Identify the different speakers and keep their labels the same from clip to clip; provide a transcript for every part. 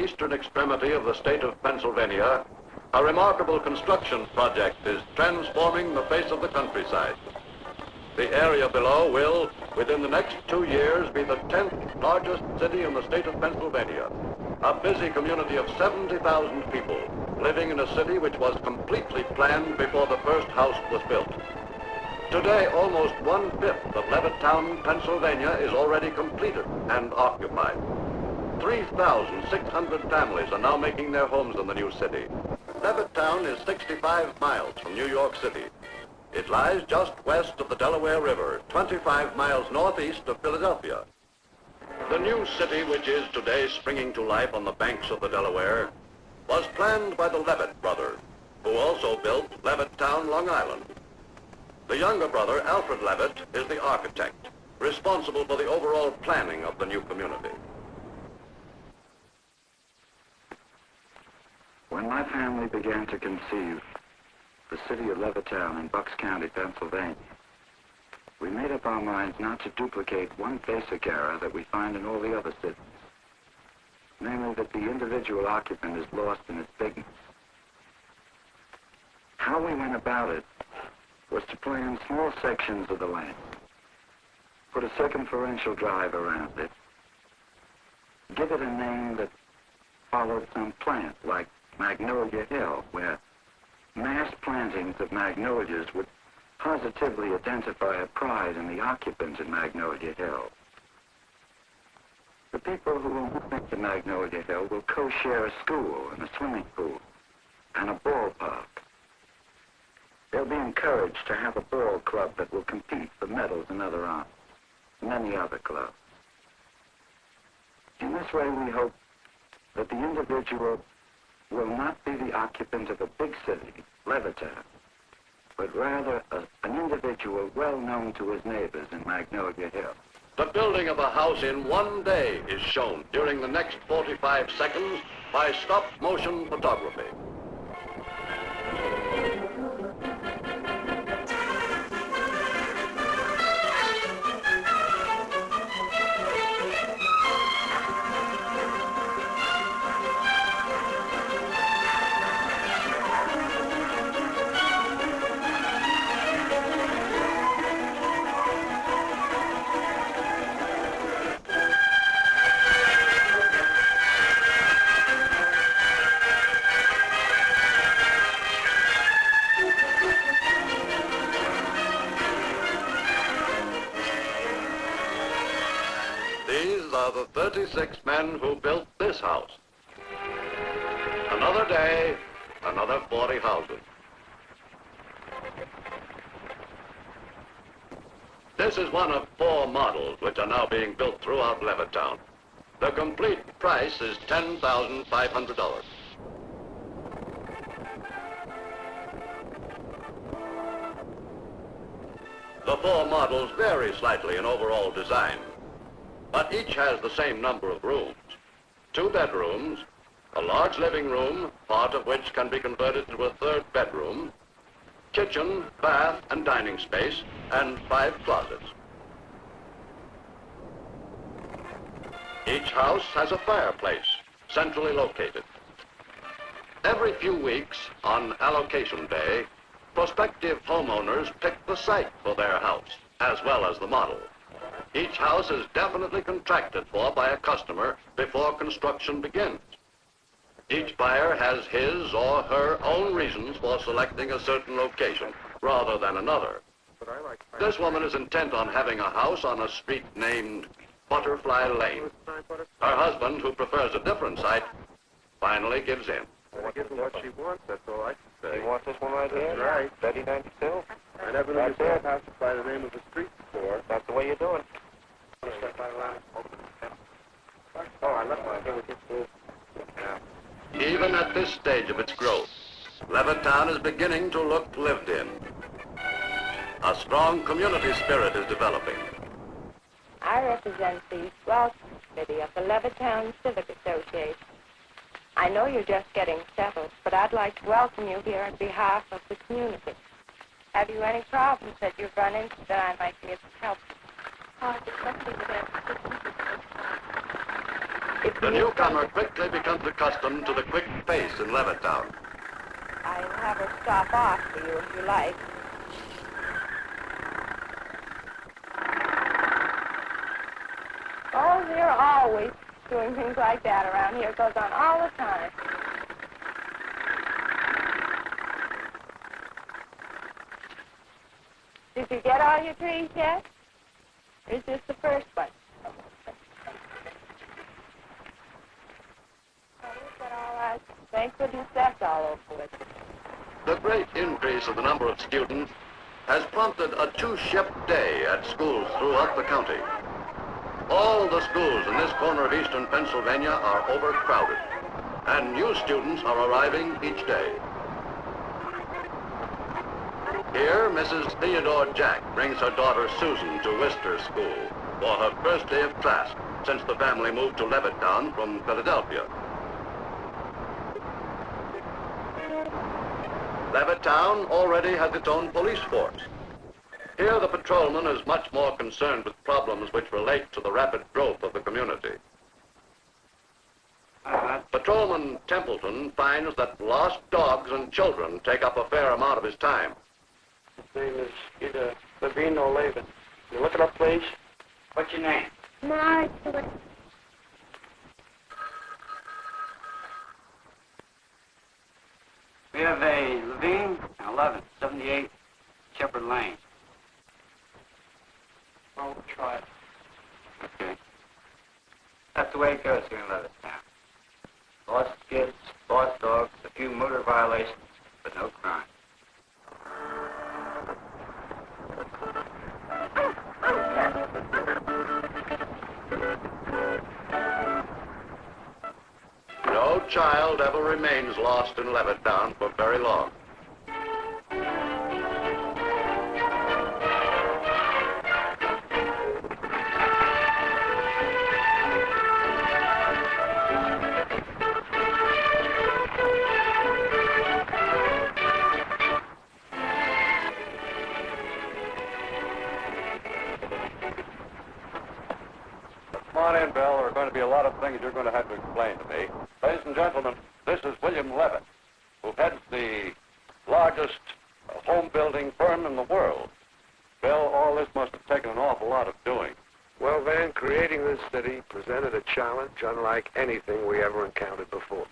Speaker 1: eastern extremity of the state of Pennsylvania, a remarkable construction project is transforming the face of the countryside. The area below will, within the next 2 years, be the 10th largest city in the state of Pennsylvania. A busy community of 70,000 people living in a city which was completely planned before the first house was built. Today, almost 1/5 of Levittown, Pennsylvania is already completed and occupied. 3,600 families are now making their homes in the new city. Levittown is 65 miles from New York City. It lies just west of the Delaware River, 25 miles northeast of Philadelphia. The new city, which is today springing to life on the banks of the Delaware, was planned by the Levitt brothers, who also built Levittown, Long Island. The younger brother, Alfred Levitt, is the architect, responsible for the overall planning of the new community.
Speaker 2: When my family began to conceive the city of Levittown in Bucks County, Pennsylvania, we made up our minds not to duplicate one basic error that we find in all the other cities, namely that the individual occupant is lost in its bigness. How we went about it was to plan small sections of the land, put a circumferential drive around it, give it a name that followed some plant like Magnolia Hill, where mass plantings of magnolias would positively identify a pride in the occupants in Magnolia Hill. The people who will move to Magnolia Hill will co-share a school and a swimming pool and a ballpark. They'll be encouraged to have a ball club that will compete for medals and other honors, many other clubs. In this way, we hope that the individual will not be the occupant of a big city, Levittown, but rather an individual well known to his neighbors in Magnolia Hill.
Speaker 1: The building of a house in 1 day is shown during the next 45 seconds by stop-motion photography. These are the 36 men who built this house. Another day, another 40 houses. This is one of 4 models which are now being built throughout Levittown. The complete price is $10,500. The 4 models vary slightly in overall design, but each has the same number of rooms. 2 bedrooms, a large living room, part of which can be converted into a 3rd bedroom, kitchen, bath, and dining space, and 5 closets. Each house has a fireplace, centrally located. Every few weeks, on allocation day, prospective homeowners pick the site for their house, as well as the model. Each house is definitely contracted for by a customer before construction begins. Each buyer has his or her own reasons for selecting a certain location rather than another. This woman is intent on having a house on a street named Butterfly Lane. Her husband, who prefers a different site, finally gives in.
Speaker 3: I give her what she wants, that's all I can say. You want this one right here? That's right. Betty 92. I never knew you saw a house by the name of a street before. That's the way you do it. Oh, I left my here with this food.
Speaker 1: Even at this stage of its growth, Levittown is beginning to look lived in. A strong community spirit is developing.
Speaker 4: I represent the Welcome Committee of the Levittown Civic Association. I know you're just getting settled, but I'd like to welcome you here on behalf of the community. Have you any problems that you've run into that I might be able to help you? Just something that
Speaker 1: The newcomer quickly becomes accustomed to the quick pace in Levittown.
Speaker 4: I'll have her stop off for you if you like. Oh, they're always doing things like that around here. It goes on all the time. Did you get all your trees yet? Or is this the first one? Thank goodness that's all over with.
Speaker 1: The great increase in the number of students has prompted a two-shift day at schools throughout the county. All the schools in this corner of eastern Pennsylvania are overcrowded, and new students are arriving each day. Here, Mrs. Theodore Jack brings her daughter Susan to Worcester School for her first day of class since the family moved to Levittown from Philadelphia. Levittown already has its own police force. Here, the patrolman is much more concerned with problems which relate to the rapid growth of the community. Patrolman Templeton finds that lost dogs and children take up a fair amount of his time.
Speaker 3: His name is either Levine or Levin. Can you look it up, please?
Speaker 2: What's your name?
Speaker 4: Marjorie.
Speaker 2: We have a Levine, 1178 Shepherd Lane.
Speaker 3: I'll try it.
Speaker 2: Okay. That's the way it goes here in Levittown. Lost kids, lost dogs, a few motor violations, but no crime.
Speaker 1: No child ever remains lost in Levittown for very long.
Speaker 5: Come on in, Bill. There are going to be a lot of things you're going to have to explain to me. Ladies and gentlemen, this is William Levitt, who heads the largest home building firm in the world. Bill, all this must have taken an awful lot of doing.
Speaker 3: Well, Van, creating this city presented a challenge unlike anything we ever encountered before.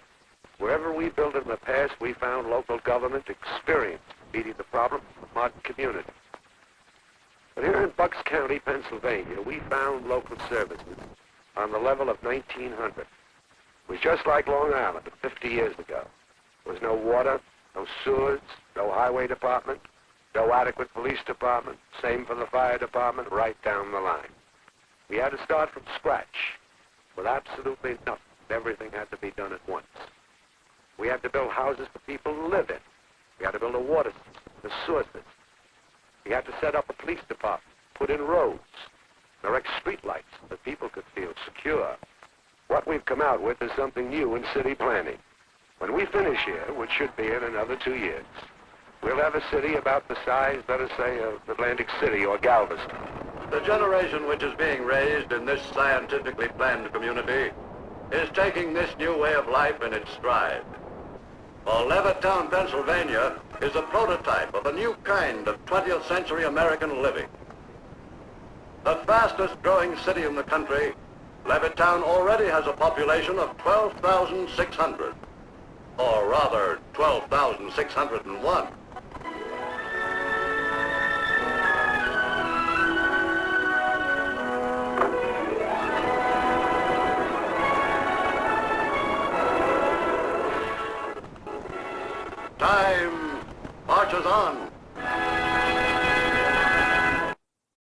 Speaker 3: Wherever we built it in the past, we found local government experienced meeting the problems of the modern community. But here in Bucks County, Pennsylvania, we found local services on the level of 1900. It was just like Long Island 50 years ago. There was no water, no sewers, no highway department, no adequate police department, same for the fire department, right down the line. We had to start from scratch with absolutely nothing. Everything had to be done at once. We had to build houses for people to live in. We had to build a water system, a sewer system. We had to set up a police department, put in roads, erect streetlights so that people could feel secure. What we've come out with is something new in city planning. When we finish here, which should be in another 2 years, we'll have a city about the size, let us say, of Atlantic City or Galveston.
Speaker 1: The generation which is being raised in this scientifically planned community is taking this new way of life in its stride. For Levittown, Pennsylvania, is a prototype of a new kind of 20th century American living. The fastest growing city in the country, Levittown already has a population of 12,600, or rather 12,601. Time marches on.